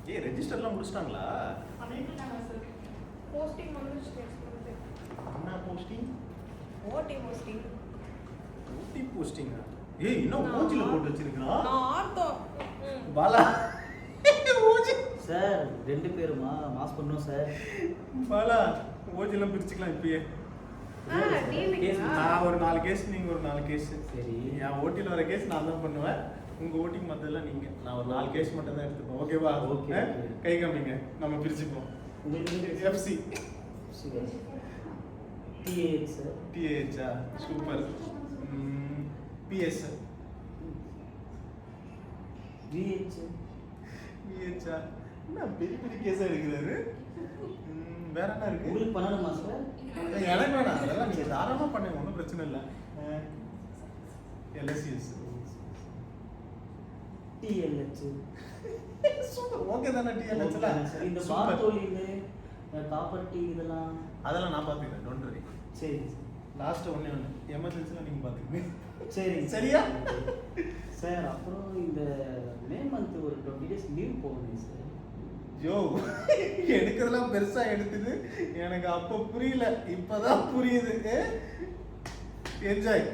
ஏய் ரெஜிஸ்டர்லாம் முடிச்சிட்டாங்களா? பண்ணிட்டாங்க sir. Posting வந்துச்சு சொல்லுது. என்ன போஸ்டிங்? ஓடி போஸ்டிங். ஓடி போஸ்டிங்கா? ஏய் இன்னும் மூஞ்சில போட்டு வச்சிருக்கா? நான் ஆர்த்தோ. பாலா ஓஜி சார் 2 பேருமா மாஸ் பண்ணோம் சார். பாலா ஓஜிலாம் பிரிச்சுக்கலாம் இப்பயே. டீலிங்கா? நான் ஒரு 4 கேஸ் நீங்க ஒரு 4 கேஸ். சரி. என் ஓட்டில வர கேஸ் நான் தான் பண்ணுவேன். உங்க ஓட்டிங் மத்ததெல்லாம் நீங்க. நான் ஒரு 4 கேஸ் மட்டும் தான் எடுத்துப்போம். ஓகேவா? ஓகே. கை காமிங்க. நம்ம பிரிச்சுப்போம். உங்களுக்கு எஃப்சி சரி. டிஏஎச் சார். டிஏஹா சூப்பர். BS VH. பிஹெச்சா என்ன பெரிய பெரிய கேஸா எடுக்கிறாரு. வேற என்ன இருக்கு? உங்களுக்கு பண்ணணுமா சார்? எனக்கு வேணாம். அதெல்லாம் நீங்க தாராளமா பண்ணுங்க. ஒன்றும் பிரச்சனை இல்லை. எல்எஸ்சிஎஸ் டிஎல்ஹெச். சூப்பர். ஓகே தானே டிஎல்ஹெச்ல? இந்த பாத்தோலின் ப்ராப்பர்ட்டி இதெல்லாம் அதெல்லாம் நான் பாத்துக்கிறேன். Don't worry. சரி. லாஸ்ட் ஒண்ணே எமர்ஜென்சில நீங்க பாத்துக்கங்க. சரி சரியா? சார் அப்புறம் இந்த மே மந்த் ஒரு 20 days லீவ் போகணும் சார். யோ எடுக்கிறதெல்லாம் பெருசா எடுத்தது எனக்கு அப்ப புரியல. இப்பதான் புரியுது. என்ஜாய்.